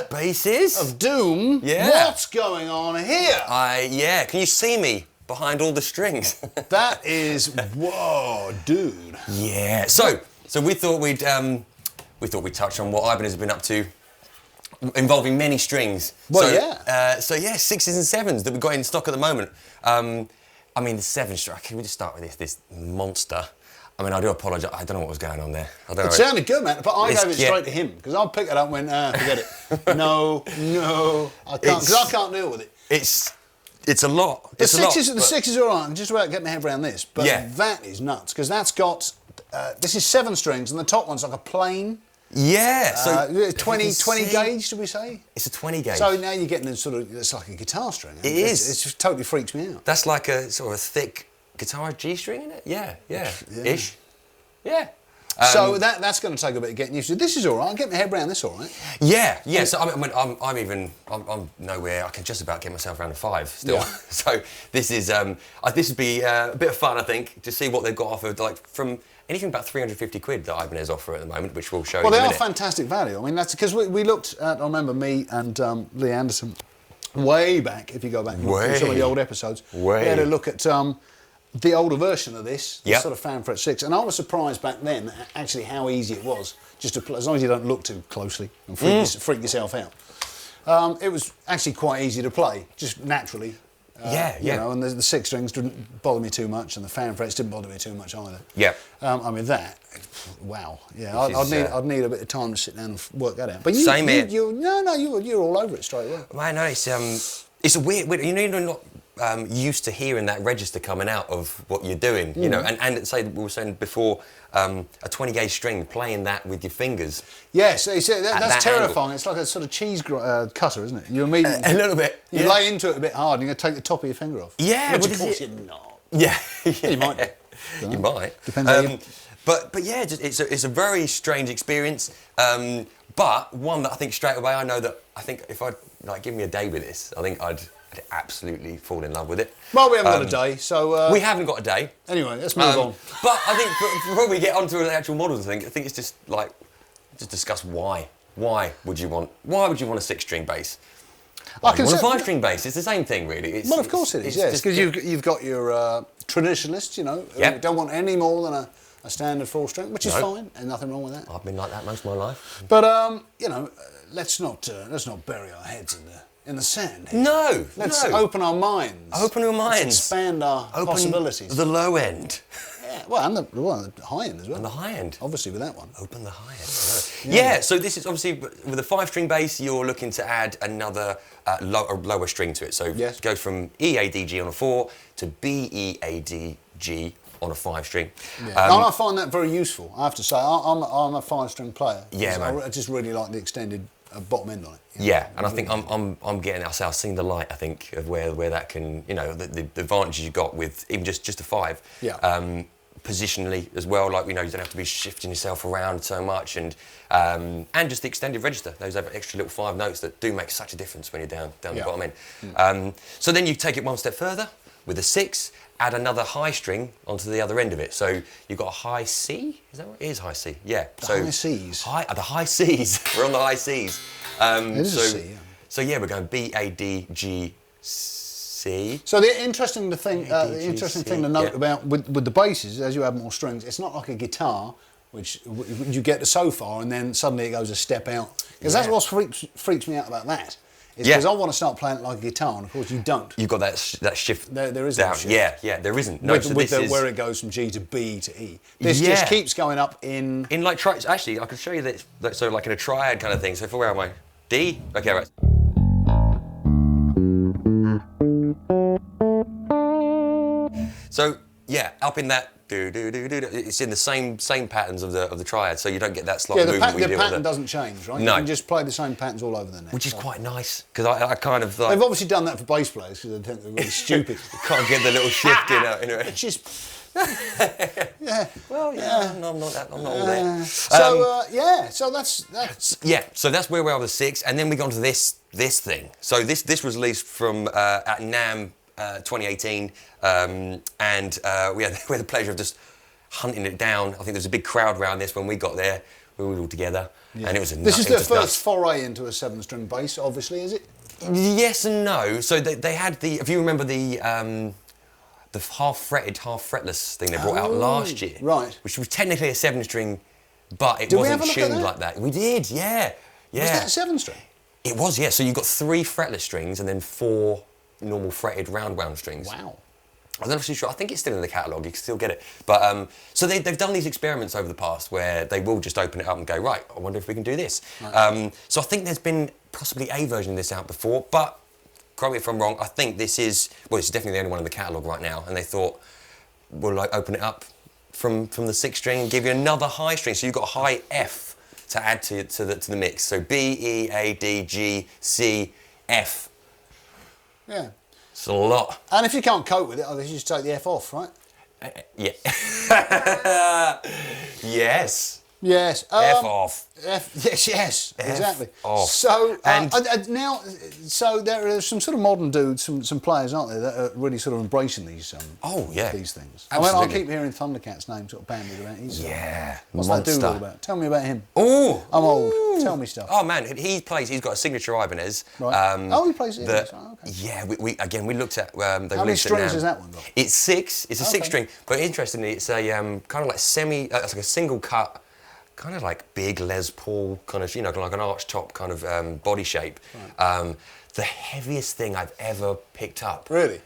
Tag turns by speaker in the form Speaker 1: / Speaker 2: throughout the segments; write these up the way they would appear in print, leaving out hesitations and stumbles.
Speaker 1: Bases
Speaker 2: of doom.
Speaker 1: Yeah.
Speaker 2: What's going on here?
Speaker 1: Yeah. Can you see me behind all the strings?
Speaker 2: That is, whoa, dude.
Speaker 1: Yeah. So we thought we'd touch on what Ibanez has been up to, involving many strings.
Speaker 2: Well,
Speaker 1: yeah. Sixes and sevens that we've got in stock at the moment. I mean, the 7-string. Can we just start with this monster? I mean, I do apologise. I don't know what was going on there.
Speaker 2: It sounded good, man, but I gave it straight to him because I'll pick it up and went, forget it. No, I can't, because I can't deal with it.
Speaker 1: It's a lot.
Speaker 2: The sixes are all right. I'm just about getting my head around this, but that is nuts because that's got. This is 7 strings and the top one's like a plain.
Speaker 1: Yeah. So
Speaker 2: 20 gauge, did we say?
Speaker 1: It's a 20 gauge.
Speaker 2: So now you're getting it's like a guitar string.
Speaker 1: It is.
Speaker 2: It just totally freaks me out.
Speaker 1: That's like a sort of a thick guitar G string in it? Yeah. Ish. Yeah.
Speaker 2: So that's going to take a bit of getting used to. This is all right. I'll get my head around this all right.
Speaker 1: Yeah. So I'm nowhere. I can just about get myself around a 5 still. Yeah. So this would be a bit of fun, I think, to see what they've got offered, like from anything about 350 quid that Ibanez offer at the moment, which we'll show you in a minute.
Speaker 2: Well, they are fantastic value. I mean, that's because we looked at. I remember me and Lee Anderton way back. If you go back and look at some of the old episodes, we had a look at. The older version of this, the sort of fan fret 6, and I was surprised back then actually how easy it was just to play, as long as you don't look too closely and freak yourself out. It was actually quite easy to play, just naturally. You know, and the 6 strings didn't bother me too much, and the fan frets didn't bother me too much either.
Speaker 1: Yeah.
Speaker 2: I mean wow. Yeah, I'd need a bit of time to sit down and work that out. But
Speaker 1: Same here.
Speaker 2: You're all over it straight away.
Speaker 1: I know it's a weird. You know, you're not used to hearing that register coming out of what you're doing, you know, and say we were saying before, a 20 gauge string, playing that with your fingers.
Speaker 2: Yes, that's terrifying. Angle. It's like a sort of cheese cutter, isn't it? You immediately
Speaker 1: a little bit.
Speaker 2: You lay into it a bit hard, and you're going to take the top of your finger off.
Speaker 1: Yeah,
Speaker 2: which of course you're not.
Speaker 1: Yeah,
Speaker 2: you might.
Speaker 1: You might.
Speaker 2: Depends how you...
Speaker 1: But yeah, it's a very strange experience. But one that I think straight away, I think if I'd give me a day with this, I think I'd absolutely fall in love with it.
Speaker 2: Well, we haven't got a day, so...
Speaker 1: we haven't got a day.
Speaker 2: Anyway, let's move on.
Speaker 1: But I think before we get onto the actual models, I think it's just discuss why. Why would you want a 6-string bass? Why would you want a 5-string bass? It's the same thing, really.
Speaker 2: Well, of course it is, yes, because you've got your traditionalists, you know, who don't want any more than a standard 4-string, which is fine, and nothing wrong with that.
Speaker 1: I've been like that most of my life.
Speaker 2: But you know, let's not bury our heads in the sand here.
Speaker 1: No,
Speaker 2: let's open our minds.
Speaker 1: Open our minds.
Speaker 2: Let's expand our possibilities.
Speaker 1: The low end.
Speaker 2: Yeah, well, and the high end as well.
Speaker 1: And the high end.
Speaker 2: Obviously with that one.
Speaker 1: Open the high end. Yeah, so this is obviously, with a 5-string bass, you're looking to add another lower string to it. So go from E, A, D, G on a 4 to B, E, A, D, G on a 5-string.
Speaker 2: Yeah. And I find that very useful, I have to say. I'm a 5-string player.
Speaker 1: Yeah, man.
Speaker 2: I just really like the extended bottom end on it.
Speaker 1: Yeah, and I think I'm getting I've seen the light, I think, of where that can, you know, the advantages you got with even just a 5.
Speaker 2: Yeah.
Speaker 1: Positionally as well, like, you know, you don't have to be shifting yourself around so much, and just the extended register, those extra little 5 notes that do make such a difference when you're down the bottom end. So then you take it one step further with a 6, add another high string onto the other end of it. So you've got a high C, is that right? It is high C, yeah.
Speaker 2: High Cs.
Speaker 1: The high Cs. We're on the high Cs.
Speaker 2: It is a C, yeah.
Speaker 1: So yeah, we're going B, A, D, G, C.
Speaker 2: So the interesting thing to note about with the basses, as you add more strings, it's not like a guitar, which you get to so far and then suddenly it goes a step out. Because that's what freaks me out about that. Because I want to start playing it like a guitar, and of course you don't.
Speaker 1: You've got that shift.
Speaker 2: There isn't
Speaker 1: down.
Speaker 2: A shift.
Speaker 1: Yeah, there isn't. No,
Speaker 2: where it goes from G to B to E. This just keeps going up in
Speaker 1: like actually, I can show you that. So like in a triad kind of thing. So where am I? D. Okay, right. So Yeah, up in that it's in the same patterns of the triad, so you don't get that slight movement.
Speaker 2: The pattern doesn't change, right?
Speaker 1: No.
Speaker 2: You can just play the same patterns all over the neck.
Speaker 1: Which is quite nice, because I kind of like...
Speaker 2: They've obviously done that for bass players, because they think they're really stupid.
Speaker 1: You can't get the little shift in it.
Speaker 2: It's just...
Speaker 1: yeah. Well, yeah, no, I'm not all there.
Speaker 2: So that's...
Speaker 1: Yeah, so that's where we are with 6, and then we go on to this thing. So this was released from at NAMM 2018, and we had the pleasure of just hunting it down. I think there was a big crowd around this when we got there. We were all together, and it was
Speaker 2: This is their first foray into a 7-string bass, obviously, is it?
Speaker 1: Yes and no. So they had if you remember the half-fretted, half-fretless thing they brought out last year.
Speaker 2: Right.
Speaker 1: Which was technically a 7-string, but it wasn't tuned like that. We did, yeah.
Speaker 2: Was that a 7-string?
Speaker 1: It was, yeah. So you've got 3 fretless strings and then 4 normal fretted round strings.
Speaker 2: Wow.
Speaker 1: I'm not actually sure. I think it's still in the catalogue. You can still get it. But so they've done these experiments over the past where they will just open it up and go, right, I wonder if we can do this. Right. So I think there's been possibly a version of this out before, but correct me if I'm wrong, I think this is definitely the only one in the catalogue right now. And they thought, we'll open it up from the 6th string and give you another high string. So you've got a high F to add to the mix. So B, E, A, D, G, C, F.
Speaker 2: Yeah.
Speaker 1: It's a lot.
Speaker 2: And if you can't cope with it, I guess you just take the F off, right?
Speaker 1: Yeah. Yes.
Speaker 2: Yes.
Speaker 1: F off.
Speaker 2: Yes,
Speaker 1: F
Speaker 2: exactly.
Speaker 1: Off.
Speaker 2: So now, so there are some sort of modern dudes, some players, aren't there, that are really sort of embracing these these things.
Speaker 1: Absolutely.
Speaker 2: I keep hearing Thundercat's name sort of bandied around. What's
Speaker 1: Monster.
Speaker 2: that dude all about? Tell me about him.
Speaker 1: Oh,
Speaker 2: I'm old. Tell me stuff.
Speaker 1: Oh man, he's got a signature Ibanez.
Speaker 2: Right. He plays it. Okay.
Speaker 1: Yeah, we looked at.
Speaker 2: How many strings has that one got?
Speaker 1: It's 6. It's a 6 string, but interestingly, it's a kind of like it's like a single cut. Kind of like big Les Paul, kind of, like an arch top kind of body shape. Right. The heaviest thing I've ever picked up.
Speaker 2: Really?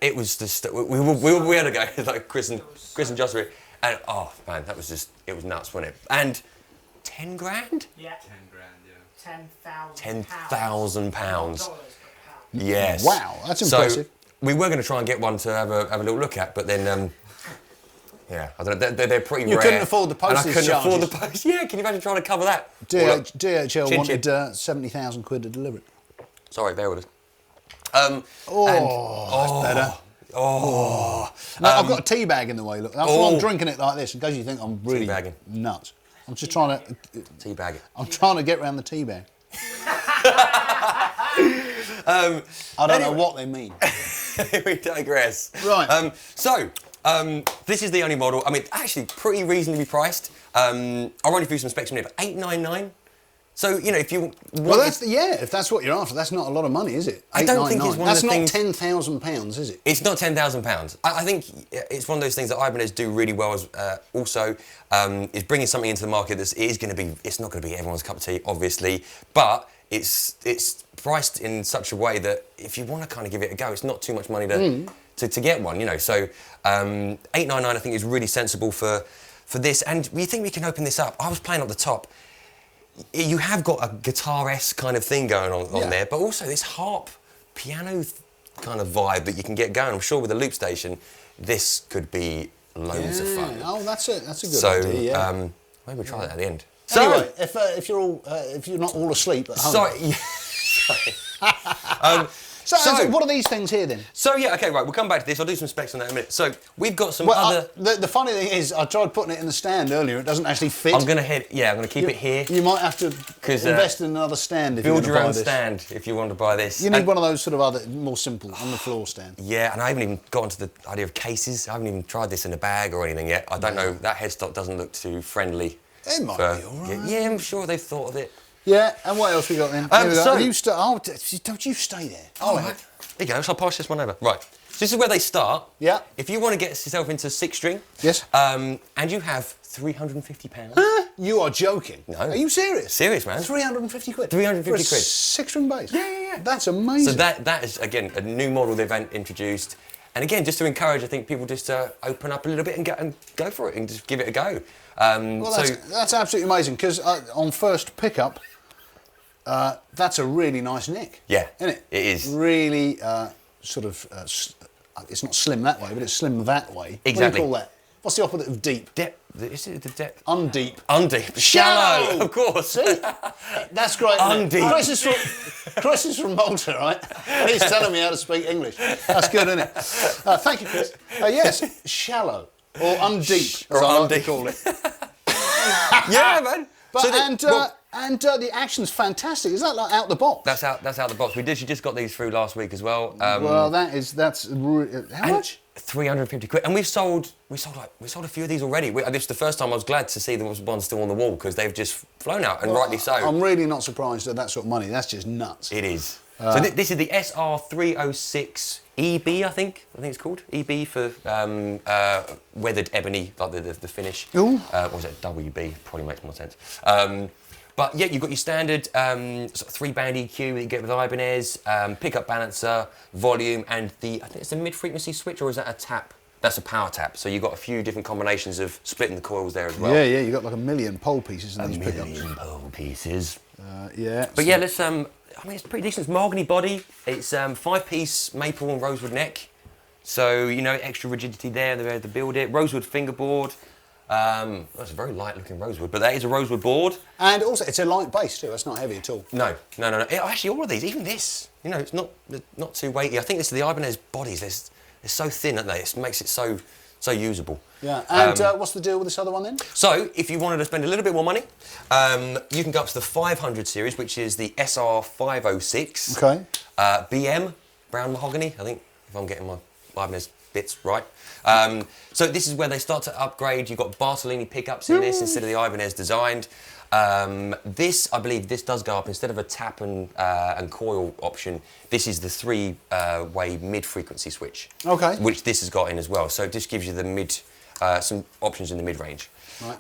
Speaker 1: It was just, we had a go, like Chris and Josh were, and oh man, it was nuts, wasn't it? And 10 grand?
Speaker 3: Yeah.
Speaker 4: 10 grand, yeah.
Speaker 3: 10,000
Speaker 1: £10,000. Yes.
Speaker 2: Wow, that's impressive.
Speaker 1: So we were going to try and get one to have a little look at, but then... yeah, I don't know. They're pretty rare.
Speaker 2: You couldn't afford the postage charges.
Speaker 1: And I couldn't afford the post. Yeah, can you imagine trying to cover that?
Speaker 2: DHL wanted 70,000 quid to deliver it.
Speaker 1: Sorry, bear with us.
Speaker 2: That's better. No, I've got a tea bag in the way. Look, that's why I'm drinking it like this. In case you think I'm really nuts. I'm just trying to
Speaker 1: teabag it.
Speaker 2: I'm trying to get around the tea bag. I don't know what they mean.
Speaker 1: We digress.
Speaker 2: Right.
Speaker 1: This is the only model. I mean, actually, pretty reasonably priced. I'll run you through some specs from here. But $899. So if you want
Speaker 2: if that's what you're after, that's not a lot of money, is it?
Speaker 1: I don't think it's one
Speaker 2: that's
Speaker 1: of the things.
Speaker 2: That's not £10,000, is it?
Speaker 1: It's not £10,000. I think it's one of those things that Ibanez do really well. Also, is bringing something into the market it's not going to be everyone's cup of tea, obviously, but it's priced in such a way that if you want to kind of give it a go, it's not too much money to get one. So $899 I think is really sensible for this. And we think we can open this up. I was playing up the top. You have got a guitar-esque kind of thing going on there, but also this harp piano kind of vibe that you can get going. I'm sure with a loop station, this could be loads of fun.
Speaker 2: Oh, that's a good idea. Yeah.
Speaker 1: Maybe we'll try that at the end.
Speaker 2: Anyway, if you're not all asleep at home. Sorry. So what are these things here then?
Speaker 1: So okay, right, we'll come back to this. I'll do some specs on that in a minute. So we've got some other...
Speaker 2: The funny thing is, I tried putting it in the stand earlier, it doesn't actually fit.
Speaker 1: I'm going to keep it here.
Speaker 2: You might have to invest in another stand if you want to buy this.
Speaker 1: Build your own stand if you want to buy this.
Speaker 2: You need one of those sort of other, more simple, on the floor stand.
Speaker 1: Yeah, and I haven't even got onto the idea of cases. I haven't even tried this in a bag or anything yet. I don't know, that headstock doesn't look too friendly.
Speaker 2: It might be all right.
Speaker 1: Yeah, I'm sure they've thought of it.
Speaker 2: Yeah, and what else we got then? Don't you stay there.
Speaker 1: Oh, right. There you go, so I'll pass this one over. Right, so this is where they start.
Speaker 2: Yeah.
Speaker 1: If you want to get yourself into 6 string.
Speaker 2: Yes.
Speaker 1: And you have £350.
Speaker 2: You are joking.
Speaker 1: No.
Speaker 2: Are you serious?
Speaker 1: Serious, man.
Speaker 2: 350 quid?
Speaker 1: 350 quid.
Speaker 2: 6-string bass?
Speaker 1: Yeah.
Speaker 2: That's amazing.
Speaker 1: So that is, again, a new model they've introduced. And again, just to encourage, I think, people just to open up a little bit and go for it and just give it a go.
Speaker 2: That's absolutely amazing, because on first pickup, that's a really nice nick.
Speaker 1: Yeah,
Speaker 2: isn't it?
Speaker 1: It is.
Speaker 2: Really it's not slim that way, but it's slim that way.
Speaker 1: Exactly.
Speaker 2: What do you call that? What's the opposite of deep?
Speaker 1: Is it the depth?
Speaker 2: Undeep.
Speaker 1: Undeep. Shallow, of course.
Speaker 2: See? That's great.
Speaker 1: Undeep.
Speaker 2: Chris is from Malta, right? And he's telling me how to speak English. That's good, isn't it? Thank you, Chris. Yes, shallow or undeep, as I like to call it.
Speaker 1: Yeah, man.
Speaker 2: But, the action's fantastic. Is that like out the box?
Speaker 1: That's out the box. We just got these through last week as well.
Speaker 2: Well, that's how much?
Speaker 1: 350 quid, and we sold a few of these already. This is the first time I was glad to see there was one still on the wall because they've just flown out, and rightly so.
Speaker 2: I'm really not surprised at that sort of money. That's just nuts.
Speaker 1: It is. So this is the SR306 EB, I think it's called EB for weathered ebony, like the finish.
Speaker 2: Ooh.
Speaker 1: What was it? WB probably makes more sense. But yeah, you've got your standard sort of 3-band EQ that you get with Ibanez, pickup balancer, volume, and I think it's a mid-frequency switch, or is that a tap? That's a power tap. So you've got a few different combinations of splitting the coils there as well.
Speaker 2: Yeah, you've got like a million pole pieces in these pickups.
Speaker 1: A million pole pieces.
Speaker 2: Yeah.
Speaker 1: But yeah, let's. I mean, it's pretty decent. It's mahogany body. It's 5-piece maple and rosewood neck. So extra rigidity there. They're able to build it. Rosewood fingerboard. That's a very light looking rosewood, but that is a rosewood board. And
Speaker 2: also, it's a light bass too, it's not heavy at all.
Speaker 1: No. Actually, all of these, even this, it's not too weighty. I think this is the Ibanez bodies, they're so thin, aren't they? It makes it so usable.
Speaker 2: Yeah, and what's the deal with this other one then?
Speaker 1: So, if you wanted to spend a little bit more money, you can go up to the 500 series, which is the SR506.
Speaker 2: Okay.
Speaker 1: BM, brown mahogany, I think, if I'm getting my Ibanez bits right. So this is where they start to upgrade. You've got Bartolini pickups in this instead of the Ibanez designed. This, I believe, this does go up instead of a tap and coil option. This is the 3-way mid-frequency switch.
Speaker 2: Okay.
Speaker 1: Which this has got in as well. So it just gives you the some options in the mid-range.
Speaker 2: Right.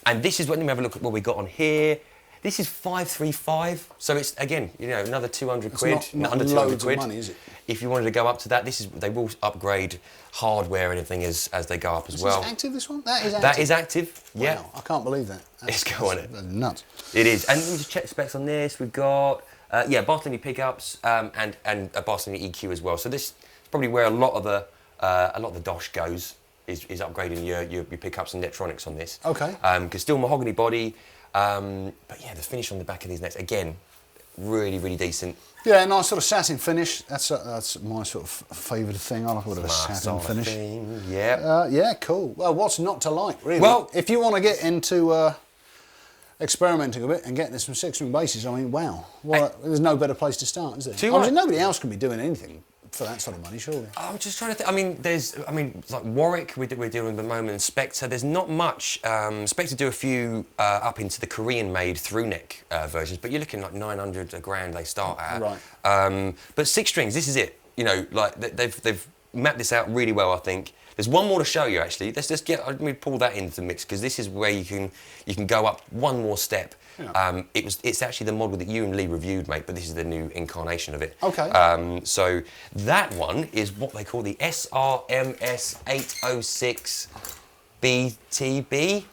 Speaker 1: And this is let me have a look at what we got on here. This is 535, so it's again, another 200 quid,
Speaker 2: not
Speaker 1: under 200
Speaker 2: loads
Speaker 1: quid.
Speaker 2: Of money, is it?
Speaker 1: If you wanted to go up to that, they will upgrade hardware and everything as they go up as well.
Speaker 2: Is this active, this one? That is active?
Speaker 1: That is active, yeah.
Speaker 2: Wow, I can't believe that.
Speaker 1: Let's go on it.
Speaker 2: That's nuts.
Speaker 1: It is, and let me just check the specs on this. We've got, Bartolini pickups and a Bartolini EQ as well. So this is probably where a lot of the dosh goes, is upgrading your pickups and electronics on this.
Speaker 2: Okay.
Speaker 1: Because still mahogany body, but yeah, the finish on the back of these necks, again, really, really decent.
Speaker 2: Yeah, nice sort of satin finish. That's my sort of favourite thing. I like a bit of a satin finish.
Speaker 1: Yeah.
Speaker 2: Yeah, cool. Well, what's not to like, really?
Speaker 1: Well,
Speaker 2: if you want to get into experimenting a bit and getting some 6-string basses, I mean, wow. Well, there's no better place to start, is there? I mean, nobody else can be doing anything for that sort of money, surely.
Speaker 1: I'm just trying to think. I mean, it's like Warwick we're dealing with at the moment, and Spectre. There's not much. Spectre do a few up into the Korean-made through-neck versions, but you're looking like 900 a grand they start at.
Speaker 2: Right.
Speaker 1: But 6 strings, this is it. Like they've mapped this out really well, I think. There's one more to show you actually. Let's just let me pull that into the mix because this is where you can go up one more step. Yeah. It's actually the model that you and Lee reviewed, mate, but this is the new incarnation of it.
Speaker 2: Okay.
Speaker 1: So that one is what they call the SRMS 806 BTB.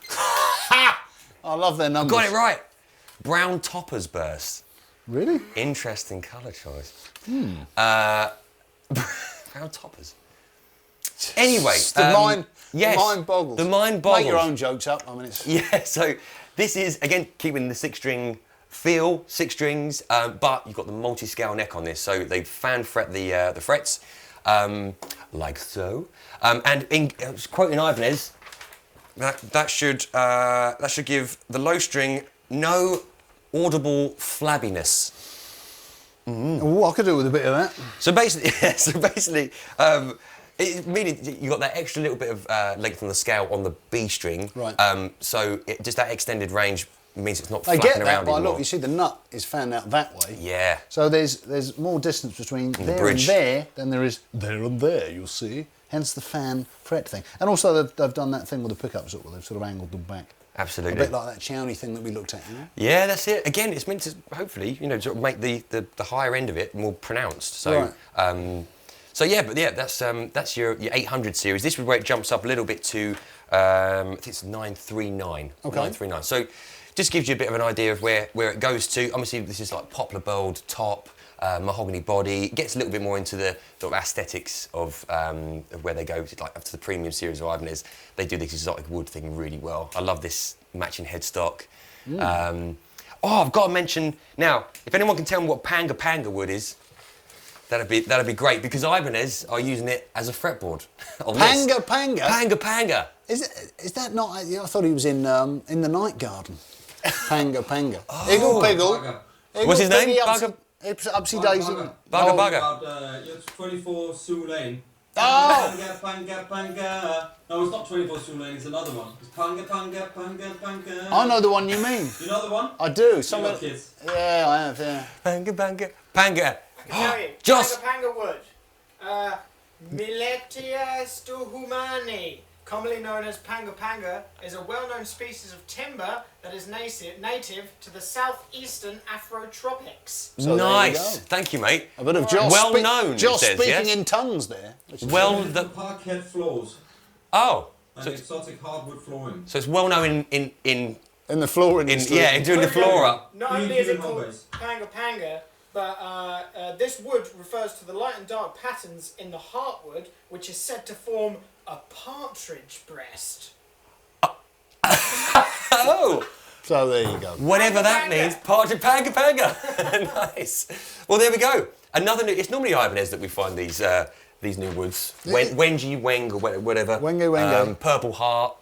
Speaker 2: I love their numbers.
Speaker 1: Got it right. Brown toppers burst.
Speaker 2: Really?
Speaker 1: Interesting colour choice. Brown toppers.
Speaker 2: Anyway, the mind boggles.
Speaker 1: The mind boggles.
Speaker 2: Make your own jokes up. I mean, it's...
Speaker 1: Yeah, so this is, again, keeping the 6-string feel, 6 strings, but you've got the multi-scale neck on this, so they fan fret the frets, like so. And quoting Ibanez, that should give the low string no audible flabbiness.
Speaker 2: Oh, I could do with a bit of that.
Speaker 1: So basically, meaning you got that extra little bit of length on the scale on the B string.
Speaker 2: Right.
Speaker 1: So just that extended range means it's not
Speaker 2: I
Speaker 1: flapping
Speaker 2: get that,
Speaker 1: around
Speaker 2: but
Speaker 1: anymore.
Speaker 2: look, you see the nut is fanned out that way.
Speaker 1: Yeah.
Speaker 2: So there's more distance between there and there than there is there and there, you'll see. Hence the fan fret thing. And also they've done that thing with the pickups where they've sort of angled them back.
Speaker 1: Absolutely.
Speaker 2: A bit like that Chowny thing that we looked at,
Speaker 1: Yeah, that's it. Again, it's meant to hopefully, sort of make the higher end of it more pronounced. So,
Speaker 2: right.
Speaker 1: That's your 800 series. This is where it jumps up a little bit to, I think it's 939.
Speaker 2: Okay.
Speaker 1: 939. So, just gives you a bit of an idea of where it goes to. Obviously, this is like poplar bowled top. mahogany body. It gets a little bit more into the sort of aesthetics of where they go, like up to the premium series of Ibanez. They do this exotic wood thing really well. I love this matching headstock. I've got to mention now, if anyone can tell me what panga wood is, that'd be great, because Ibanez are using it as a fretboard. Panga.
Speaker 2: Is that not? I thought he was in the Night Garden. Panga. Iggle Piggle.
Speaker 1: What's his name?
Speaker 2: Upsy Daisy.
Speaker 1: Bugger.
Speaker 3: It's 24 Sioux Lane.
Speaker 2: Oh!
Speaker 3: Panga. No, it's not 24 Sioux Lane, it's another one. It's panga.
Speaker 2: I know the one you mean.
Speaker 3: You know the one?
Speaker 2: I do.
Speaker 3: Some of kids.
Speaker 2: Yeah, I have, yeah.
Speaker 1: Panga.
Speaker 4: I can tell you.
Speaker 1: Joss.
Speaker 4: Panga wood. Miletia stuhumani, commonly known as panga, is a well-known species of timber that is native to the southeastern Afrotropics.
Speaker 2: So
Speaker 1: nice. Thank you, mate.
Speaker 2: A bit of Joss.
Speaker 1: Well known.
Speaker 2: Joss
Speaker 1: says,
Speaker 2: speaking
Speaker 1: yes?
Speaker 2: in tongues there.
Speaker 3: The parquet floors.
Speaker 1: Oh.
Speaker 3: And exotic hardwood flooring.
Speaker 1: So it's well known in
Speaker 2: the flooring industry.
Speaker 1: Yeah, in doing the floor up.
Speaker 4: Not only is it called panga, but this wood refers to the light and dark patterns in the heartwood, which is said to form a partridge breast.
Speaker 1: Oh!
Speaker 2: So there you go.
Speaker 1: Whatever that means, partridge panga. Nice. Well, there we go. Another new. It's normally Ibanez that we find these new woods. Wengi, Weng, or whatever.
Speaker 2: Wengi.
Speaker 1: Purple Heart.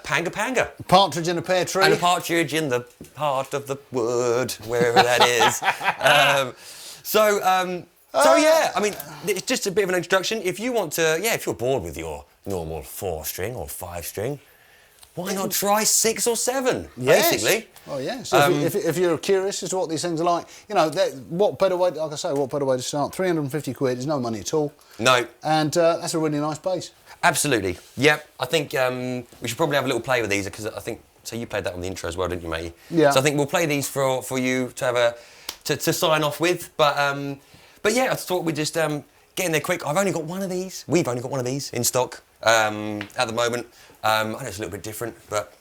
Speaker 1: Panga.
Speaker 2: Partridge in a pear tree.
Speaker 1: And a partridge in the heart of the wood, wherever that is. So yeah, I mean, it's just a bit of an introduction. If you want to, if you're bored with your normal 4-string or 5-string, why not try 6 or 7, basically?
Speaker 2: Oh, yeah. So if you're curious as to what these things are like, you know, what better way to start? 350 quid is no money at all.
Speaker 1: No.
Speaker 2: And that's a really nice bass.
Speaker 1: Absolutely. Yep. I think we should probably have a little play with these, because I think, so you played that on the intro as well, didn't you, mate?
Speaker 2: Yeah.
Speaker 1: So I think we'll play these for you to have to sign off with. But yeah, I thought we'd just get in there quick. I've only got one of these. We've only got one of these in stock at the moment. I know it's a little bit different, but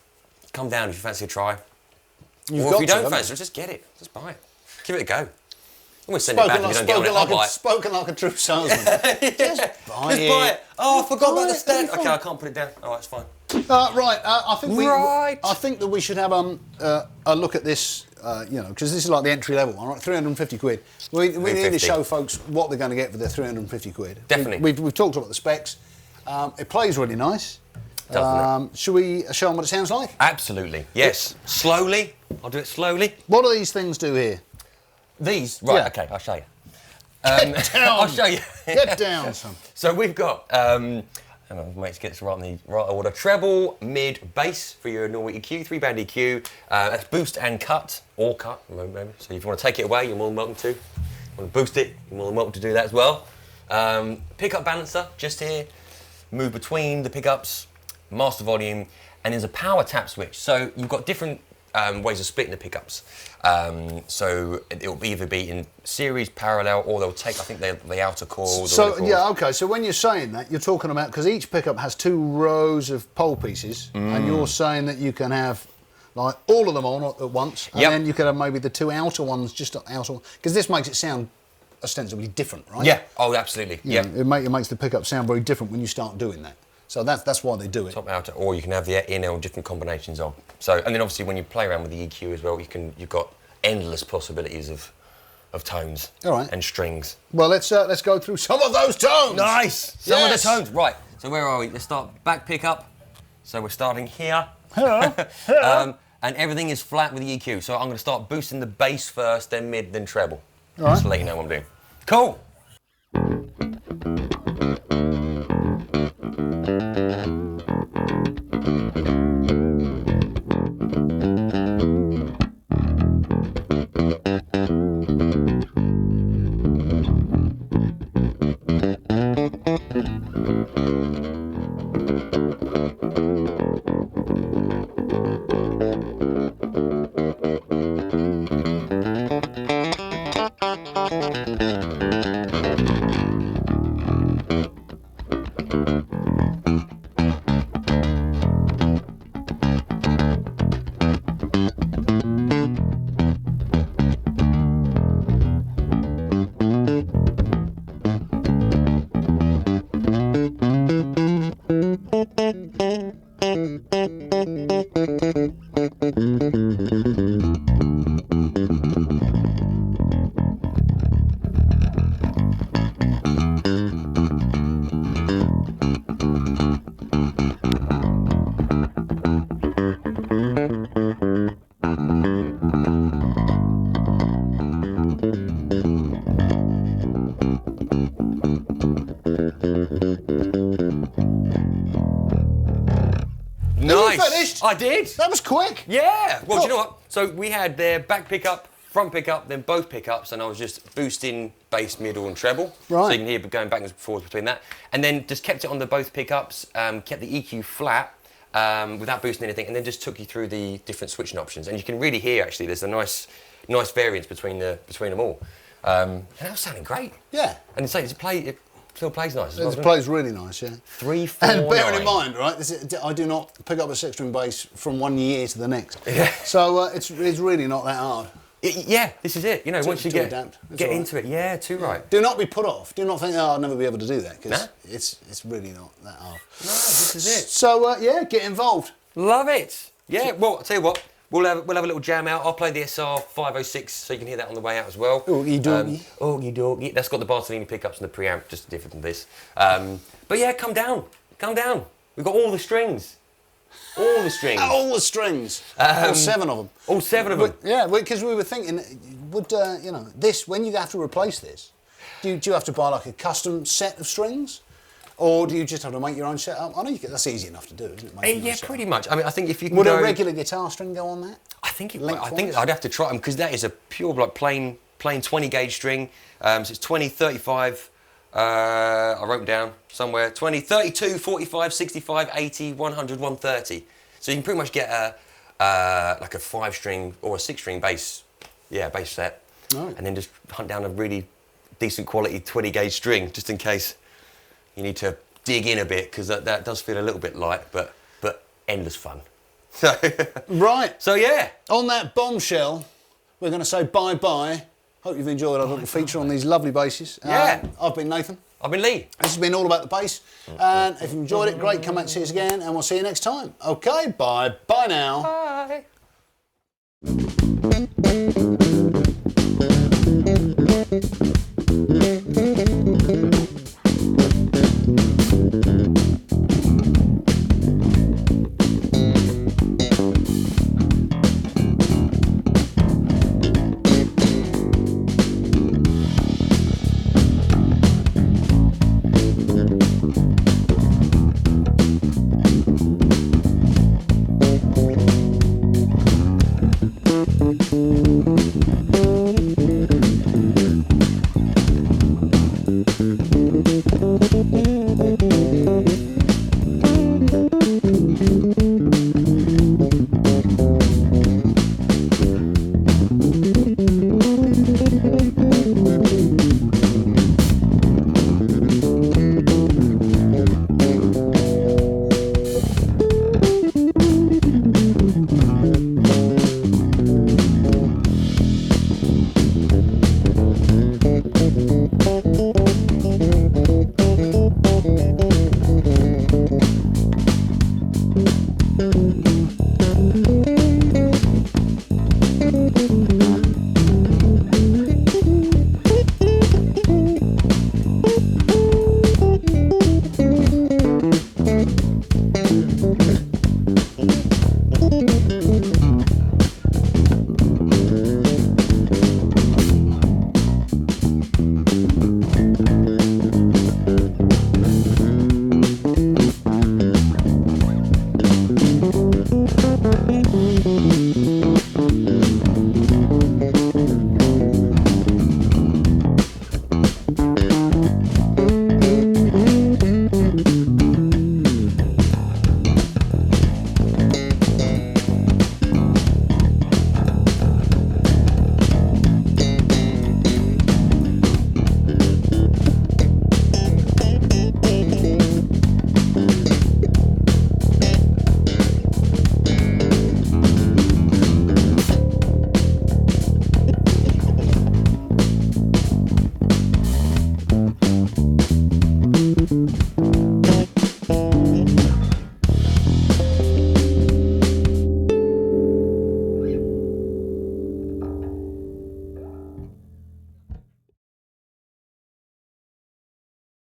Speaker 1: come down if you fancy a try. Or if you don't fancy it, just get it. Just buy it. Give it a go. Almost send it back if you don't get it. I'll buy it.
Speaker 2: Spoken like a true salesman. Just buy it.
Speaker 1: Oh, I forgot about the stand. Okay, I can't put it down. All right, it's fine.
Speaker 2: Right, I think that we should have a look at this, you know, because this is like the entry level one, right? 350 quid. We need to show folks what they're going to get for their 350 quid.
Speaker 1: Definitely.
Speaker 2: We've talked about the specs. It plays really nice.
Speaker 1: Doesn't it?
Speaker 2: Should we show them what it sounds like?
Speaker 1: Absolutely. Yes. Slowly. I'll do it slowly.
Speaker 2: What do these things do here?
Speaker 1: These? Right, okay, I'll show you.
Speaker 2: Get down.
Speaker 1: I'll show you.
Speaker 2: Get down, son.
Speaker 1: So we've got, hang on, mates, get this right in the right order. Treble, mid, bass for your normal EQ, 3-band EQ. That's boost and cut, or cut, maybe. So if you want to take it away, you're more than welcome to. If you want to boost it, you're more than welcome to do that as well. Pickup balancer, just here. Move between the pickups, master volume, and there's a power tap switch. So you've got different ways of splitting the pickups. So it'll either be in series, parallel, or they'll take, I think, the outer chords.
Speaker 2: So, yeah, okay, so when you're saying that, you're talking about, because each pickup has 2 rows of pole pieces, and you're saying that you can have, like, all of them on at once, and then you could have maybe the 2 outer ones just outer, because this makes it sound ostensibly different, right?
Speaker 1: Yeah, oh, absolutely, yeah.
Speaker 2: It makes the pickup sound very different when you start doing that. So that's why they do it.
Speaker 1: Top, outer, or you can have the in or different combinations of. So, and then obviously when you play around with the EQ as well, you've got endless possibilities of tones and strings.
Speaker 2: Well, let's go through some of those tones.
Speaker 1: Nice. Some of the tones. Right. So where are we? Let's start back pickup. So we're starting here. And everything is flat with the EQ. So I'm going to start boosting the bass first, then mid, then treble. All right. Just to let you know what I'm doing. Cool. Nice.
Speaker 2: Finished?
Speaker 1: I did.
Speaker 2: That was quick.
Speaker 1: Yeah. Well,
Speaker 2: Cool.
Speaker 1: do you know what? So we had their back pickup, front pickup, then both pickups, and I was just boosting bass, middle, and treble.
Speaker 2: Right.
Speaker 1: So you can hear going back and forth between that, and then just kept it on the both pickups, kept the EQ flat without boosting anything, and then just took you through the different switching options. And you can really hear actually there's a nice variance between them all, and that was sounding great.
Speaker 2: Yeah.
Speaker 1: And it's like it still plays nice.
Speaker 2: It plays really nice, yeah.
Speaker 1: 3, 4,
Speaker 2: And bearing
Speaker 1: 9.
Speaker 2: in mind, right, I do not pick up a six-string bass from one year to the next.
Speaker 1: Yeah.
Speaker 2: So it's really not that hard.
Speaker 1: Yeah, this is it. You know, once you get
Speaker 2: adapt.
Speaker 1: get into it, yeah, too right.
Speaker 2: Do not be put off. Do not think, oh, I'll never be able to do that, because
Speaker 1: Nah.
Speaker 2: it's really not that hard.
Speaker 1: No, this is it.
Speaker 2: So, yeah, get involved.
Speaker 1: Love it. Yeah, well, I'll tell you what, we'll have a little jam out. I'll play the SR 506 so you can hear that on the way out as well.
Speaker 2: Oogie doogie.
Speaker 1: Oogie doogie. That's got the Bartolini pickups and the preamp, just different than this. But yeah, come down. We've got all the strings. All the strings.
Speaker 2: All the strings. All 7 of them.
Speaker 1: All 7 of them.
Speaker 2: Yeah, because we were thinking, would, this, when you have to replace this, do you have to buy like a custom set of strings? Or do you just have to make your own setup? I know that's easy enough to do, isn't it? Making your own
Speaker 1: Pretty much. I mean, I think if you can
Speaker 2: Would
Speaker 1: go...
Speaker 2: a regular guitar string go on that?
Speaker 1: I think
Speaker 2: Lengthwise?
Speaker 1: I'd have to try them because that is a pure like plain 20 gauge string. So it's 20, 35. I wrote them down somewhere. 20, 32, 45, 65, 80, 100, 130. So you can pretty much get like a 5-string or a 6-string bass set,
Speaker 2: Right.
Speaker 1: and then just hunt down a really decent quality 20 gauge string just in case you need to dig in a bit because that does feel a little bit light, but endless fun.
Speaker 2: Right.
Speaker 1: So yeah.
Speaker 2: On that bombshell, we're going to say bye-bye. Hope you've enjoyed our little feature on these lovely basses.
Speaker 1: Yeah.
Speaker 2: I've been Nathan.
Speaker 1: I've been Lee.
Speaker 2: This has been all about the bass. And if you enjoyed it, great. Come back and see us again, and we'll see you next time. Okay, bye. Bye now.
Speaker 1: Bye.